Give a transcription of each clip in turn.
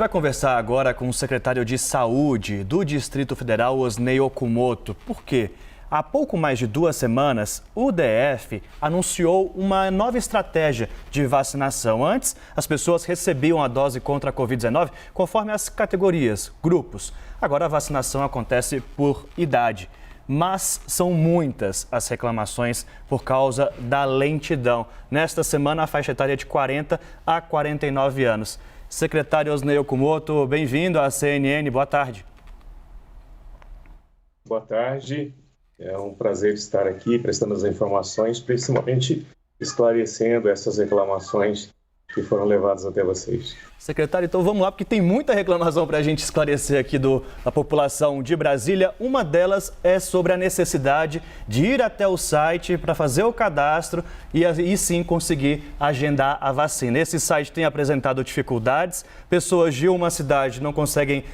vai conversar agora com o secretário de Saúde do Distrito Federal, Osnei Okumoto. Por quê? Há pouco mais de 2 semanas, o DF anunciou uma nova estratégia de vacinação. Antes, as pessoas recebiam a dose contra a Covid-19 conforme as categorias, grupos. Agora a vacinação acontece por idade. Mas são muitas as reclamações por causa da lentidão. Nesta semana, a faixa etária é de 40 a 49 anos. Secretário Osnei Okumoto, bem-vindo à CNN. Boa tarde. Boa tarde. É um prazer estar aqui prestando as informações, principalmente esclarecendo essas reclamações que foram levadas até vocês. Secretário, então vamos lá, porque tem muita reclamação para a gente esclarecer aqui da população de Brasília. Uma delas é sobre a necessidade de ir até o site para fazer o cadastro e aí sim conseguir agendar a vacina. Esse site tem apresentado dificuldades, pessoas de uma cidade não conseguem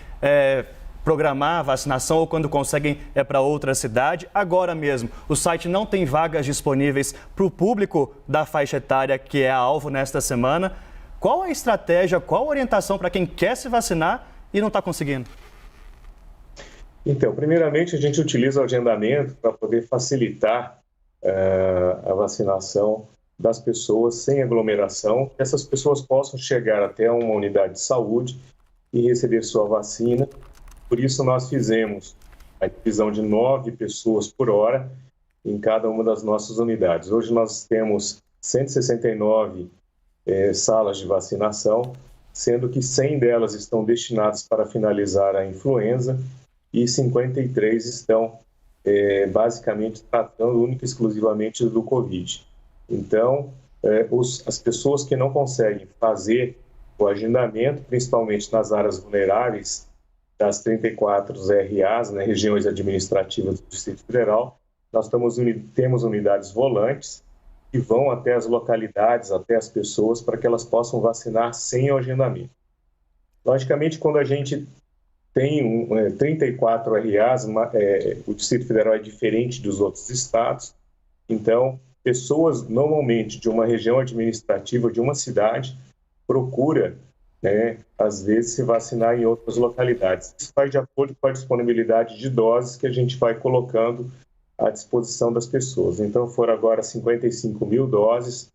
programar a vacinação ou quando conseguem é para outra cidade. Agora mesmo, o site não tem vagas disponíveis para o público da faixa etária que é alvo nesta semana. Qual a estratégia, qual a orientação para quem quer se vacinar e não está conseguindo? Então, primeiramente, a gente utiliza o agendamento para poder facilitar a vacinação das pessoas sem aglomeração, que essas pessoas possam chegar até uma unidade de saúde e receber sua vacina. Por isso, nós fizemos a divisão de 9 pessoas por hora em cada uma das nossas unidades. Hoje nós temos 169 salas de vacinação, sendo que 100 delas estão destinadas para finalizar a influenza e 53 estão basicamente tratando única e exclusivamente do Covid. Então, as pessoas que não conseguem fazer o agendamento, principalmente nas áreas vulneráveis, das 34 RAs, né, regiões administrativas do Distrito Federal, nós temos unidades volantes que vão até as localidades, até as pessoas, para que elas possam vacinar sem o agendamento. Logicamente, quando a gente tem 34 RAs, o Distrito Federal é diferente dos outros estados, então, pessoas normalmente de uma região administrativa, de uma cidade, procura às vezes se vacinar em outras localidades. Isso vai de acordo com a disponibilidade de doses que a gente vai colocando à disposição das pessoas. Então, foram agora 55 mil doses,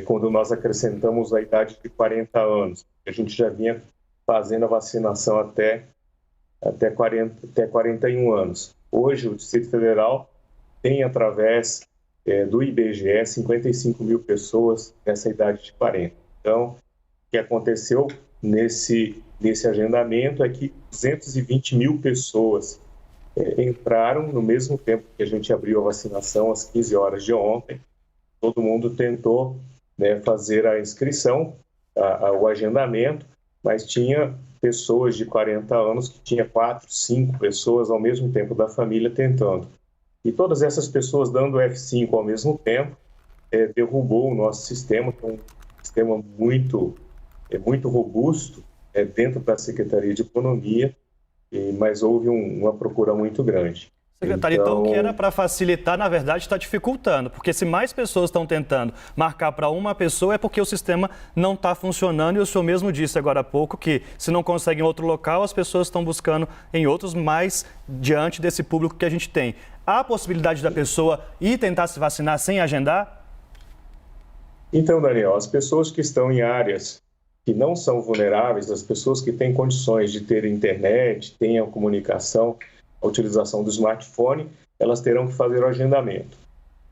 quando nós acrescentamos a idade de 40 anos. A gente já vinha fazendo a vacinação até 41 anos. Hoje, o Distrito Federal tem, através do IBGE, 55 mil pessoas nessa idade de 40. Então, o que aconteceu nesse agendamento é que 220 mil pessoas entraram no mesmo tempo que a gente abriu a vacinação, às 15 horas de ontem. Todo mundo tentou fazer a inscrição, o agendamento, mas tinha pessoas de 40 anos que tinha 4, 5 pessoas ao mesmo tempo da família tentando. E todas essas pessoas dando F5 ao mesmo tempo, derrubou o nosso sistema, que é um sistema muito robusto dentro da Secretaria de Economia, mas houve uma procura muito grande. Secretário, então o que era para facilitar, na verdade, está dificultando, porque se mais pessoas estão tentando marcar para uma pessoa é porque o sistema não está funcionando e o senhor mesmo disse agora há pouco que se não consegue em outro local, as pessoas estão buscando em outros, mas diante desse público que a gente tem. Há a possibilidade da pessoa ir tentar se vacinar sem agendar? Então, Daniel, as pessoas que estão em áreas que não são vulneráveis, as pessoas que têm condições de ter internet, tenham comunicação, a utilização do smartphone, elas terão que fazer o agendamento.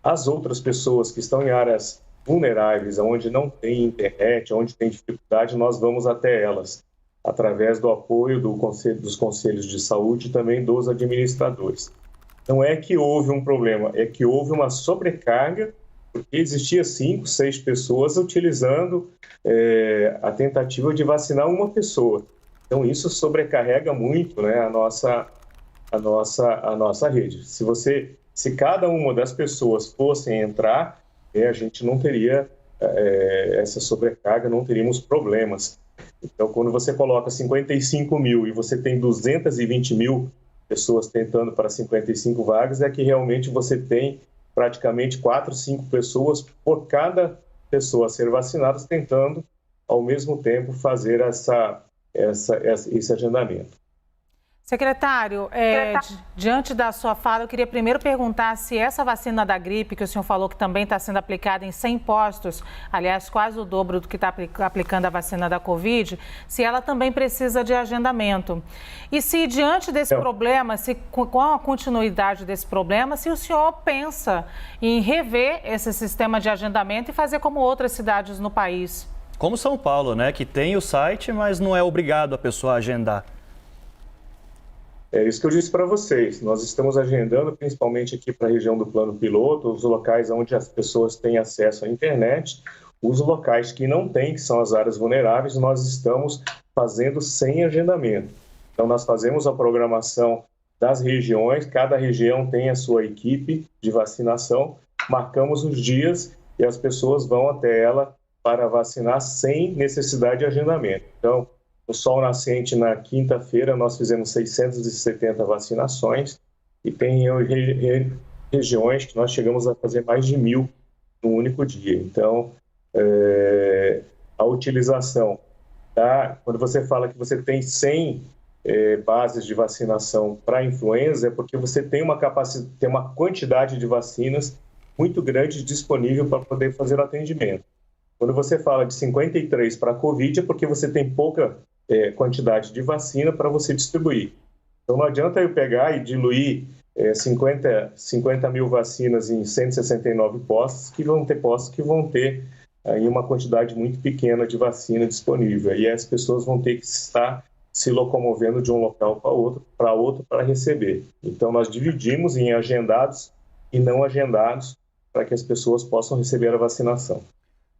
As outras pessoas que estão em áreas vulneráveis, onde não tem internet, onde tem dificuldade, nós vamos até elas, através do apoio dos conselhos de saúde e também dos administradores. Não é que houve um problema, é que houve uma sobrecarga, porque existia 5, 6 pessoas utilizando a tentativa de vacinar uma pessoa. Então, isso sobrecarrega muito a nossa rede. Se cada uma das pessoas fossem entrar, a gente não teria essa sobrecarga, não teríamos problemas. Então, quando você coloca 55 mil e você tem 220 mil pessoas tentando para 55 vagas, é que realmente você tem praticamente 4, 5 pessoas por cada pessoa a ser vacinada, tentando ao mesmo tempo fazer esse agendamento. Secretário, diante da sua fala, eu queria primeiro perguntar se essa vacina da gripe, que o senhor falou que também está sendo aplicada em 100 postos, aliás, quase o dobro do que está aplicando a vacina da Covid, se ela também precisa de agendamento. E se diante desse problema, se com a continuidade desse problema, se o senhor pensa em rever esse sistema de agendamento e fazer como outras cidades no país? Como São Paulo, né, que tem o site, mas não é obrigado a pessoa a agendar. É isso que eu disse para vocês. Nós estamos agendando, principalmente aqui para a região do Plano Piloto, os locais onde as pessoas têm acesso à internet. Os locais que não têm, que são as áreas vulneráveis, nós estamos fazendo sem agendamento. Então, nós fazemos a programação das regiões, cada região tem a sua equipe de vacinação, marcamos os dias e as pessoas vão até ela para vacinar sem necessidade de agendamento. Então, no Sol Nascente, na quinta-feira, nós fizemos 670 vacinações e tem regiões que nós chegamos a fazer mais de 1.000 no único dia. Então, a utilização, quando você fala que você tem 100 bases de vacinação para influenza, é porque você tem uma quantidade de vacinas muito grande disponível para poder fazer o atendimento. Quando você fala de 53 para a Covid, é porque você tem pouca quantidade de vacina para você distribuir. Então, não adianta eu pegar e diluir 50 mil vacinas em 169 postos, que vão ter aí uma quantidade muito pequena de vacina disponível. E as pessoas vão ter que estar se locomovendo de um local para outro para receber. Então, nós dividimos em agendados e não agendados para que as pessoas possam receber a vacinação.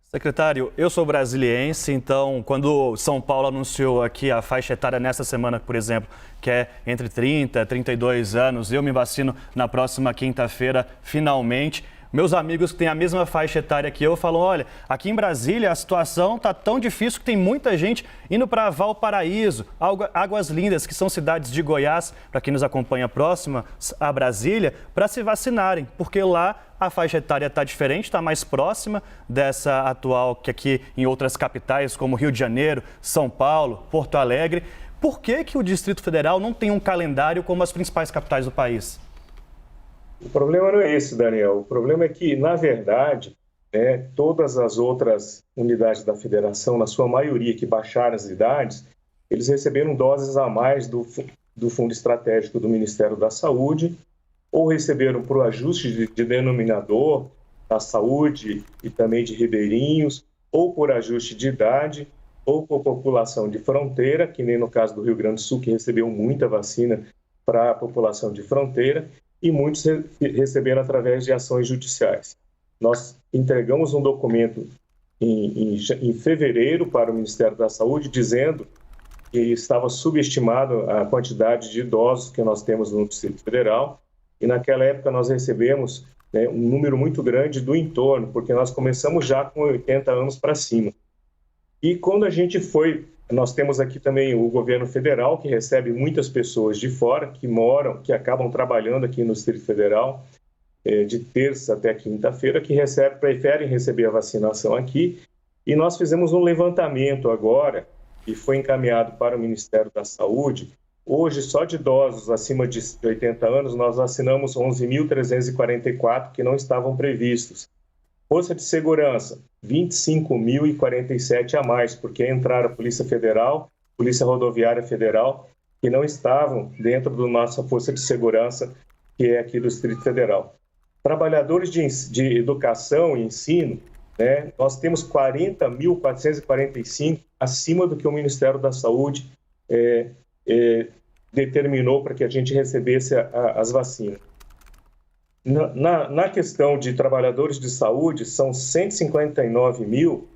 Secretário, eu sou brasiliense, então quando São Paulo anunciou aqui a faixa etária nessa semana, por exemplo, que é entre 30 e 32 anos, eu me vacino na próxima quinta-feira, finalmente. Meus amigos que têm a mesma faixa etária que eu falam, olha, aqui em Brasília a situação está tão difícil que tem muita gente indo para Valparaíso, Águas Lindas, que são cidades de Goiás, para quem nos acompanha próxima a Brasília, para se vacinarem, porque lá a faixa etária está diferente, está mais próxima dessa atual que aqui em outras capitais, como Rio de Janeiro, São Paulo, Porto Alegre. Por que o Distrito Federal não tem um calendário como as principais capitais do país? O problema não é esse, Daniel. O problema é que, na verdade, todas as outras unidades da federação, na sua maioria que baixaram as idades, eles receberam doses a mais do Fundo Estratégico do Ministério da Saúde, ou receberam por ajuste de denominador da saúde e também de ribeirinhos, ou por ajuste de idade, ou por população de fronteira, que nem no caso do Rio Grande do Sul, que recebeu muita vacina para a população de fronteira, e muitos receberam através de ações judiciais. Nós entregamos um documento em fevereiro para o Ministério da Saúde, dizendo que estava subestimado a quantidade de idosos que nós temos no Distrito Federal, e naquela época nós recebemos um número muito grande do entorno, porque nós começamos já com 80 anos para cima. E quando a gente nós temos aqui também o governo federal, que recebe muitas pessoas de fora, que acabam trabalhando aqui no Distrito Federal, de terça até quinta-feira, que preferem receber a vacinação aqui. E nós fizemos um levantamento agora, e foi encaminhado para o Ministério da Saúde. Hoje, só de idosos acima de 80 anos, nós vacinamos 11.344 que não estavam previstos. Força de Segurança, 25.047 a mais, porque entraram a Polícia Federal, Polícia Rodoviária Federal, que não estavam dentro da nossa Força de Segurança, que é aqui do Distrito Federal. Trabalhadores de educação e ensino, nós temos 40.445 acima do que o Ministério da Saúde determinou para que a gente recebesse as vacinas. Na questão de trabalhadores de saúde, são 159 mil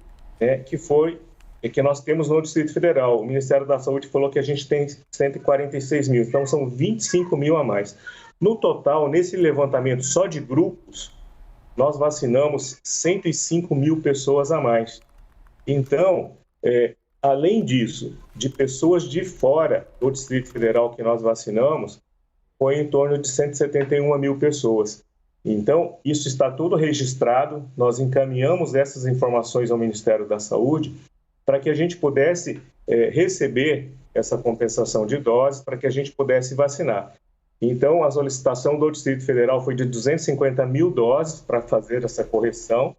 que nós temos no Distrito Federal. O Ministério da Saúde falou que a gente tem 146 mil, então são 25 mil a mais. No total, nesse levantamento só de grupos, nós vacinamos 105 mil pessoas a mais. Então, além disso, de pessoas de fora do Distrito Federal que nós vacinamos, foi em torno de 171 mil pessoas. Então, isso está tudo registrado, nós encaminhamos essas informações ao Ministério da Saúde para que a gente pudesse receber essa compensação de doses para que a gente pudesse vacinar. Então, a solicitação do Distrito Federal foi de 250 mil doses para fazer essa correção.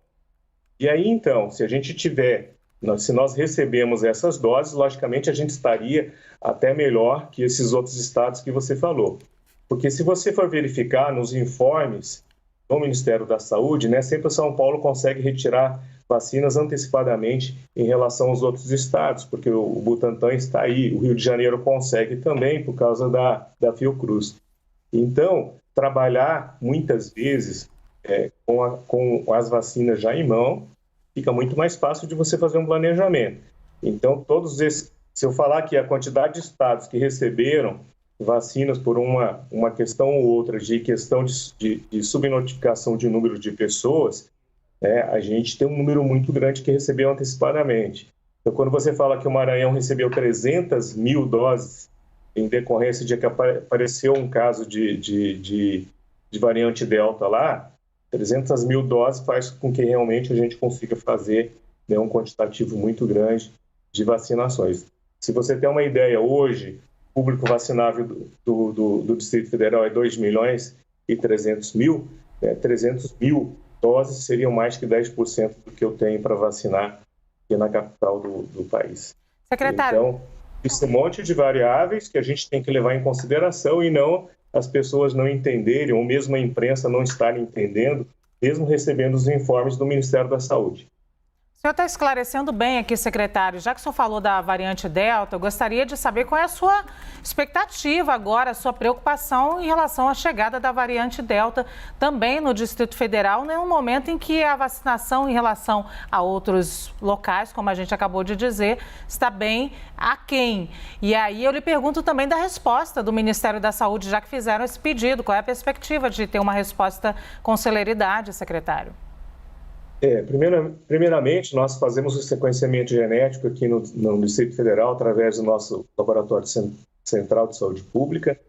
E aí, então, se nós recebemos essas doses, logicamente a gente estaria até melhor que esses outros estados que você falou. Porque se você for verificar nos informes do Ministério da Saúde, né, sempre o São Paulo consegue retirar vacinas antecipadamente em relação aos outros estados, porque o Butantan está aí, o Rio de Janeiro consegue também por causa da Fiocruz. Então, trabalhar muitas vezes com as vacinas já em mão, fica muito mais fácil de você fazer um planejamento. Então, se eu falar que a quantidade de estados que receberam vacinas por uma questão ou outra de questão de subnotificação de número de pessoas, a gente tem um número muito grande que recebeu antecipadamente. Então, quando você fala que o Maranhão recebeu 300 mil doses em decorrência de que apareceu um caso de variante Delta lá, 300 mil doses faz com que realmente a gente consiga fazer, né, um quantitativo muito grande de vacinações. Se você tem uma ideia, hoje, o público vacinável do Distrito Federal é 2 milhões e 300 mil, 300 mil doses seriam mais que 10% do que eu tenho para vacinar aqui na capital do país. Secretário. Então, esse monte de variáveis que a gente tem que levar em consideração e não as pessoas não entenderem, ou mesmo a imprensa não estar entendendo, mesmo recebendo os informes do Ministério da Saúde. O senhor está esclarecendo bem aqui, secretário. Já que o senhor falou da variante Delta, eu gostaria de saber qual é a sua expectativa agora, a sua preocupação em relação à chegada da variante Delta também no Distrito Federal, né? Um momento em que a vacinação em relação a outros locais, como a gente acabou de dizer, está bem aquém. E aí eu lhe pergunto também da resposta do Ministério da Saúde, já que fizeram esse pedido. Qual é a perspectiva de ter uma resposta com celeridade, secretário? Primeiramente, nós fazemos o sequenciamento genético aqui no Distrito Federal através do nosso Laboratório Central de Saúde Pública.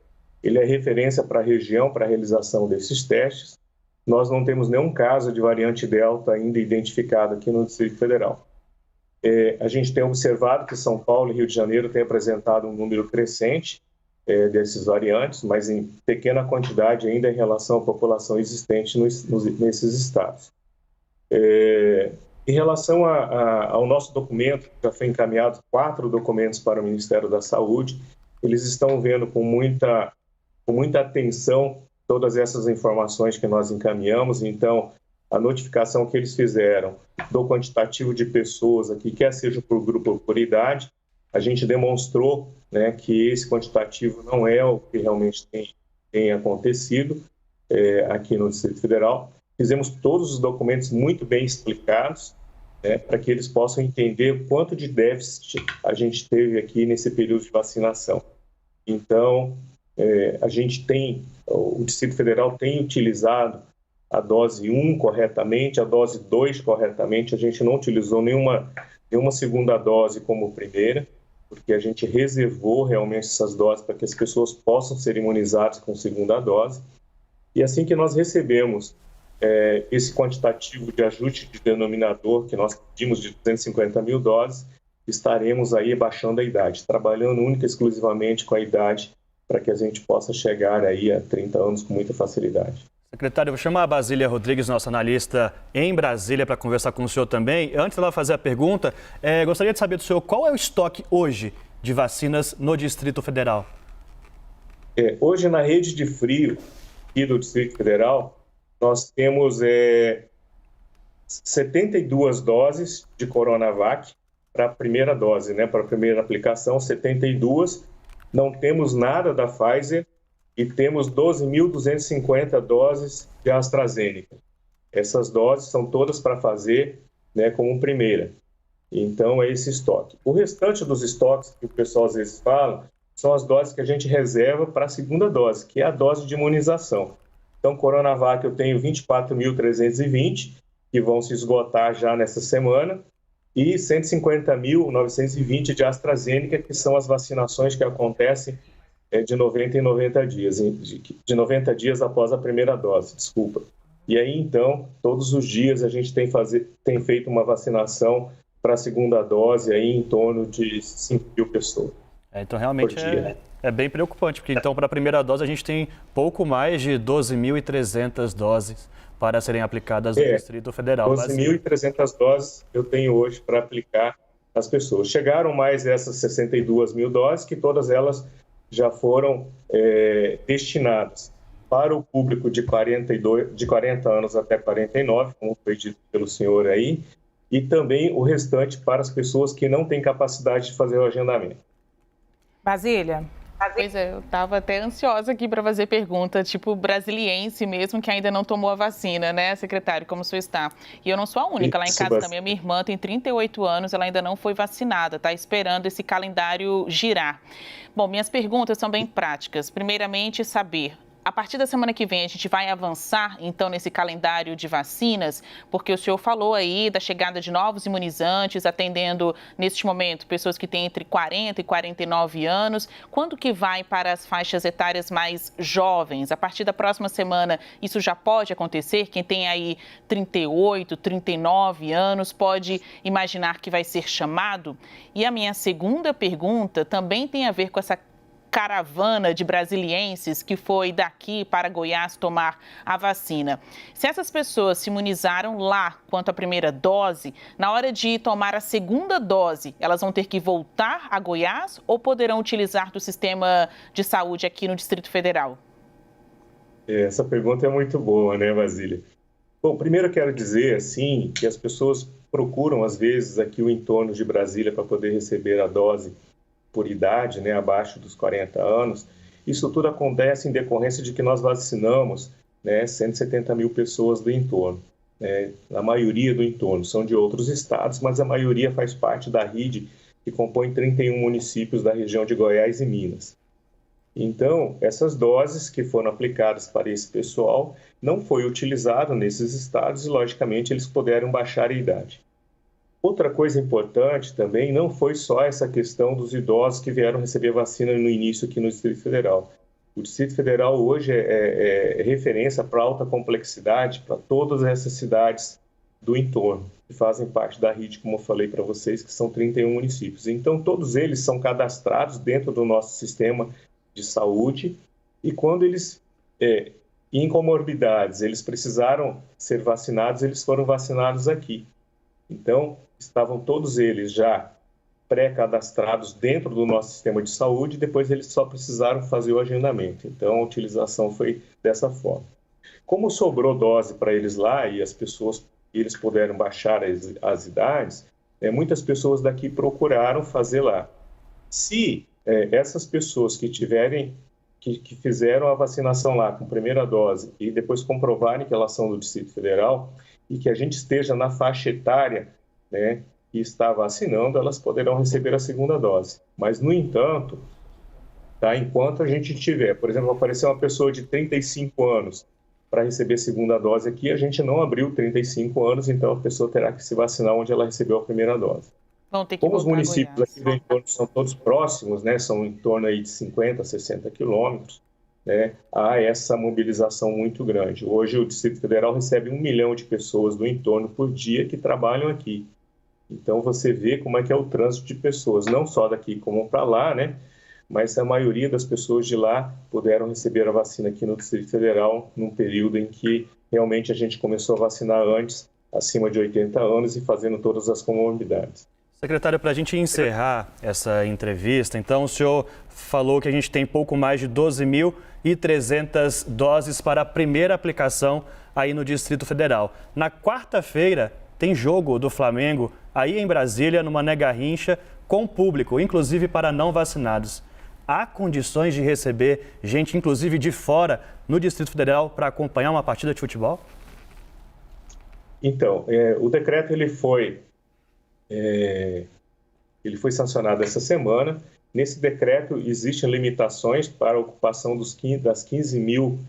Ele é referência para a região para a realização desses testes. Nós não temos nenhum caso de variante Delta ainda identificado aqui no Distrito Federal. A gente tem observado que São Paulo e Rio de Janeiro têm apresentado um número crescente desses variantes, mas em pequena quantidade ainda em relação à população existente nesses estados. Em relação ao nosso documento, já foi encaminhado 4 documentos para o Ministério da Saúde, eles estão vendo com muita atenção todas essas informações que nós encaminhamos. Então, a notificação que eles fizeram do quantitativo de pessoas aqui, quer seja por grupo ou por idade, a gente demonstrou, né, que esse quantitativo não é o que realmente tem acontecido aqui no Distrito Federal. Fizemos todos os documentos muito bem explicados, né, para que eles possam entender o quanto de déficit a gente teve aqui nesse período de vacinação. Então, o Distrito Federal tem utilizado a dose 1 corretamente, a dose 2 corretamente. A gente não utilizou nenhuma segunda dose como primeira, porque a gente reservou realmente essas doses para que as pessoas possam ser imunizadas com segunda dose. E assim que nós recebemos esse quantitativo de ajuste de denominador que nós pedimos de 250 mil doses, estaremos aí baixando a idade, trabalhando única e exclusivamente com a idade para que a gente possa chegar aí a 30 anos com muita facilidade. Secretário, eu vou chamar a Basília Rodrigues, nossa analista em Brasília, para conversar com o senhor também. Antes dela fazer a pergunta, gostaria de saber do senhor qual é o estoque hoje de vacinas no Distrito Federal. Hoje, na rede de frio aqui do Distrito Federal, nós temos 72 doses de Coronavac para a primeira dose, né? Para a primeira aplicação, 72. Não temos nada da Pfizer e temos 12.250 doses de AstraZeneca. Essas doses são todas para fazer, né, como primeira. Então, é esse estoque. O restante dos estoques que o pessoal às vezes fala são as doses que a gente reserva para a segunda dose, que é a dose de imunização. Então, Coronavac eu tenho 24.320, que vão se esgotar já nessa semana, e 150.920 de AstraZeneca, que são as vacinações que acontecem de 90 em 90 dias, de 90 dias após a primeira dose, desculpa. E aí, então, todos os dias a gente tem feito uma vacinação para a segunda dose aí em torno de 5 mil pessoas. Então, realmente é bem preocupante, porque então para a primeira dose a gente tem pouco mais de 12.300 doses para serem aplicadas no Distrito Federal. 12.300 doses eu tenho hoje para aplicar às pessoas. Chegaram mais essas 62 mil doses, que todas elas já foram destinadas para o público de 40 anos até 49, como foi dito pelo senhor aí, e também o restante para as pessoas que não têm capacidade de fazer o agendamento. Basília. Pois é, eu estava até ansiosa aqui para fazer pergunta, tipo brasiliense mesmo, que ainda não tomou a vacina, né, secretário, como o senhor está? E eu não sou a única, lá em casa também, a minha irmã tem 38 anos, ela ainda não foi vacinada, está esperando esse calendário girar. Bom, minhas perguntas são bem práticas. Primeiramente, saber, a partir da semana que vem, a gente vai avançar, então, nesse calendário de vacinas? Porque o senhor falou aí da chegada de novos imunizantes, atendendo, neste momento, pessoas que têm entre 40 e 49 anos. Quando que vai para as faixas etárias mais jovens? A partir da próxima semana, isso já pode acontecer? Quem tem aí 38, 39 anos, pode imaginar que vai ser chamado? E a minha segunda pergunta também tem a ver com essa caravana de brasilienses que foi daqui para Goiás tomar a vacina. Se essas pessoas se imunizaram lá quanto à primeira dose, na hora de tomar a segunda dose, elas vão ter que voltar a Goiás ou poderão utilizar do sistema de saúde aqui no Distrito Federal? Essa pergunta é muito boa, né, Basília? Bom, primeiro eu quero dizer, assim, que as pessoas procuram, às vezes, aqui o entorno de Brasília para poder receber a dose por idade, né, abaixo dos 40 anos. Isso tudo acontece em decorrência de que nós vacinamos, né, 170 mil pessoas do entorno. Né? A maioria do entorno são de outros estados, mas a maioria faz parte da rede que compõe 31 municípios da região de Goiás e Minas. Então, essas doses que foram aplicadas para esse pessoal não foi utilizado nesses estados e, logicamente, eles puderam baixar a idade. Outra coisa importante também não foi só essa questão dos idosos que vieram receber vacina no início aqui no Distrito Federal. O Distrito Federal hoje é referência para alta complexidade para todas essas cidades do entorno, que fazem parte da rede, como eu falei para vocês, que são 31 municípios. Então, todos eles são cadastrados dentro do nosso sistema de saúde e quando eles, em comorbidades, eles precisaram ser vacinados, eles foram vacinados aqui. Então, estavam todos eles já pré-cadastrados dentro do nosso sistema de saúde, depois eles só precisaram fazer o agendamento. Então, a utilização foi dessa forma. Como sobrou dose para eles lá e as pessoas, eles puderam baixar as idades, muitas pessoas daqui procuraram fazer lá. Se essas pessoas que fizeram a vacinação lá com primeira dose e depois comprovarem que elas são do Distrito Federal e que a gente esteja na faixa etária, né, que está vacinando, elas poderão receber a segunda dose. Mas, no entanto, tá, enquanto a gente tiver, por exemplo, aparecer uma pessoa de 35 anos para receber a segunda dose aqui, a gente não abriu 35 anos, então a pessoa terá que se vacinar onde ela recebeu a primeira dose. Como os municípios aqui do entorno são todos próximos, né, são em torno aí de 50, 60 quilômetros, né, há essa mobilização muito grande. Hoje o Distrito Federal recebe 1 milhão de pessoas do entorno por dia que trabalham aqui. Então você vê como é que é o trânsito de pessoas, não só daqui como para lá, né, mas a maioria das pessoas de lá puderam receber a vacina aqui no Distrito Federal num período em que realmente a gente começou a vacinar antes, acima de 80 anos e fazendo todas as comorbidades. Secretário, para a gente encerrar essa entrevista, então o senhor falou que a gente tem pouco mais de 12.300 doses para a primeira aplicação aí no Distrito Federal. Na quarta-feira tem jogo do Flamengo aí em Brasília, no Mané Garrincha, com público, inclusive para não vacinados. Há condições de receber gente, inclusive de fora, no Distrito Federal para acompanhar uma partida de futebol? Então, o decreto ele foi sancionado essa semana. Nesse decreto existem limitações para a ocupação das 15 mil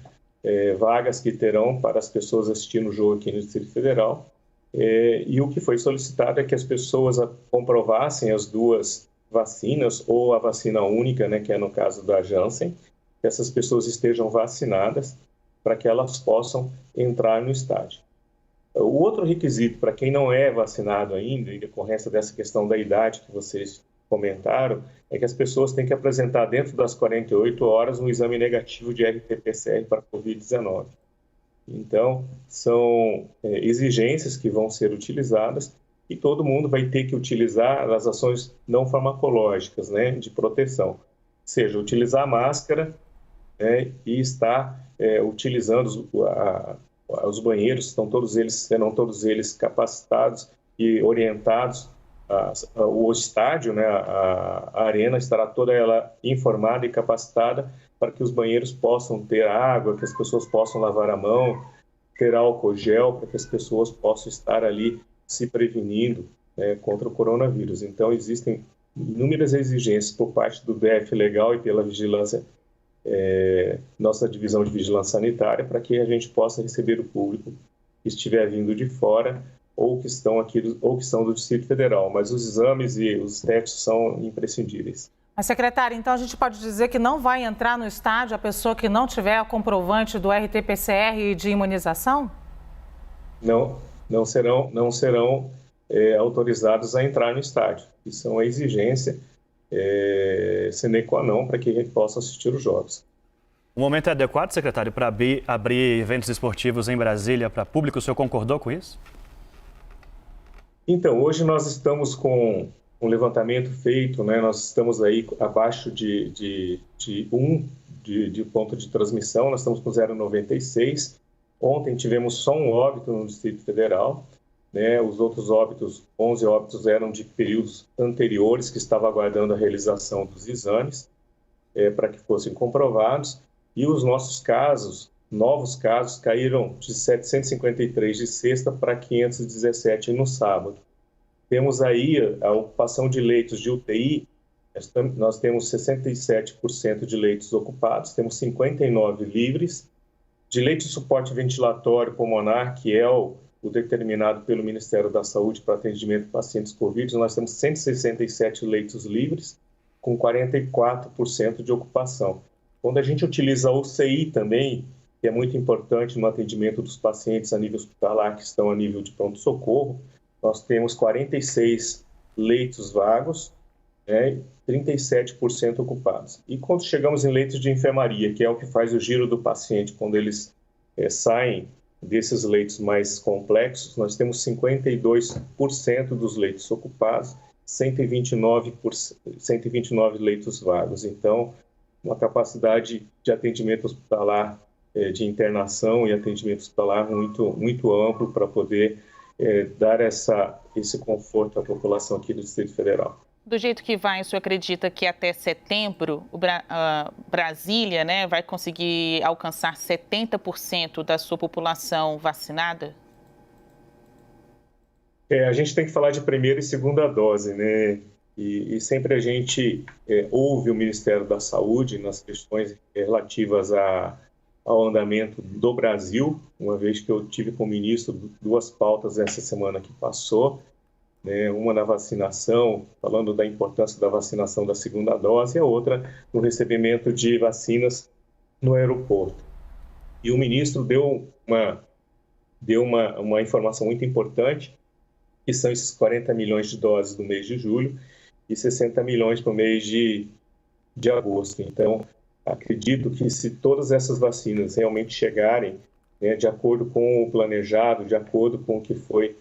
vagas que terão para as pessoas assistindo o jogo aqui no Distrito Federal. E o que foi solicitado é que as pessoas comprovassem as duas vacinas ou a vacina única, né, que é no caso da Janssen, que essas pessoas estejam vacinadas para que elas possam entrar no estádio. O outro requisito para quem não é vacinado ainda, em decorrência dessa questão da idade que vocês comentaram, é que as pessoas têm que apresentar dentro das 48 horas um exame negativo de RT-PCR para Covid-19. Então, são exigências que vão ser utilizadas e todo mundo vai ter que utilizar as ações não farmacológicas, né, de proteção. Ou seja, utilizar a máscara, né, e estar utilizando os banheiros, serão todos eles capacitados e orientados. O estádio, né, a arena, estará toda ela informada e capacitada para que os banheiros possam ter água, que as pessoas possam lavar a mão, ter álcool gel, para que as pessoas possam estar ali se prevenindo, né, contra o coronavírus. Então, existem inúmeras exigências por parte do DF Legal e pela vigilância, nossa divisão de vigilância sanitária, para que a gente possa receber o público que estiver vindo de fora ou que estão aqui ou que são do Distrito Federal, mas os exames e os testes são imprescindíveis. Mas, secretário, então a gente pode dizer que não vai entrar no estádio a pessoa que não tiver a comprovante do RT-PCR de imunização? Não serão autorizados a entrar no estádio. Isso é uma exigência sine qua non para que a gente possa assistir os jogos. O momento é adequado, secretário, para abrir eventos esportivos em Brasília para público? O senhor concordou com isso? Então, hoje nós estamos com um levantamento feito, né? Nós estamos aí abaixo de 1 de ponto de transmissão, nós estamos com 0,96. Ontem tivemos só um óbito no Distrito Federal, né? Os outros óbitos, 11 óbitos, eram de períodos anteriores, que estavam aguardando a realização dos exames para que fossem comprovados. E os nossos casos, novos casos, caíram de 753 de sexta para 517 no sábado. Temos aí a ocupação de leitos de UTI, nós temos 67% de leitos ocupados, temos 59 livres. De leite de suporte ventilatório pulmonar, que é o determinado pelo Ministério da Saúde para atendimento de pacientes Covid, nós temos 167 leitos livres, com 44% de ocupação. Quando a gente utiliza a UCI também, que é muito importante no atendimento dos pacientes a nível hospitalar que estão a nível de pronto-socorro, nós temos 46 leitos vagos, 37% ocupados. E quando chegamos em leitos de enfermaria, que é o que faz o giro do paciente, quando eles saem desses leitos mais complexos, nós temos 52% dos leitos ocupados, 129 leitos vagos. Então, uma capacidade de atendimento hospitalar, de internação e atendimento hospitalar muito, muito amplo para poder dar esse conforto à população aqui do Distrito Federal. Do jeito que vai, o senhor acredita que até setembro Brasília, né, vai conseguir alcançar 70% da sua população vacinada? A gente tem que falar de primeira e segunda dose, né? E sempre a gente ouve o Ministério da Saúde nas questões relativas ao andamento do Brasil, uma vez que eu tive com o ministro 2 pautas essa semana que passou, né, uma na vacinação, falando da importância da vacinação da segunda dose, e a outra no recebimento de vacinas no aeroporto. E o ministro deu uma informação muito importante, que são esses 40 milhões de doses do mês de julho e 60 milhões para o mês de agosto. Então, acredito que se todas essas vacinas realmente chegarem, né, de acordo com o planejado, de acordo com o que foi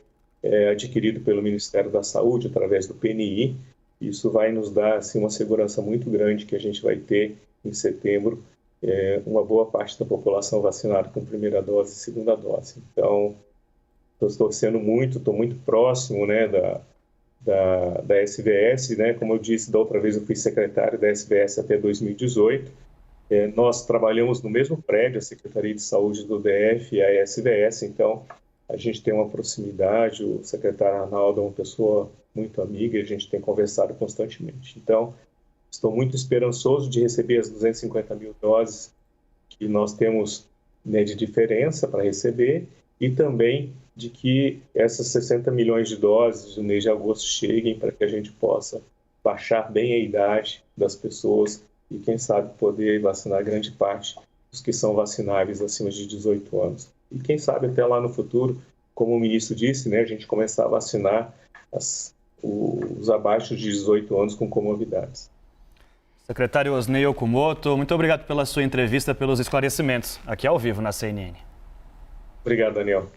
adquirido pelo Ministério da Saúde através do PNI, isso vai nos dar assim, uma segurança muito grande que a gente vai ter em setembro uma boa parte da população vacinada com primeira dose e segunda dose. Então, estou torcendo muito, estou muito próximo, né, da SVS, né? Como eu disse da outra vez, eu fui secretário da SVS até 2018. Nós trabalhamos no mesmo prédio, a Secretaria de Saúde do DF e a SVS, então a gente tem uma proximidade, o secretário Arnaldo é uma pessoa muito amiga e a gente tem conversado constantemente. Então, estou muito esperançoso de receber as 250 mil doses que nós temos, né, de diferença para receber e também de que essas 60 milhões de doses do mês de agosto cheguem para que a gente possa baixar bem a idade das pessoas e, quem sabe, poder vacinar grande parte dos que são vacináveis acima de 18 anos. E, quem sabe, até lá no futuro, como o ministro disse, né, a gente começar a vacinar os abaixo de 18 anos com comorbidades. Secretário Osnei Okumoto, muito obrigado pela sua entrevista, pelos esclarecimentos aqui ao vivo na CNN. Obrigado, Daniel.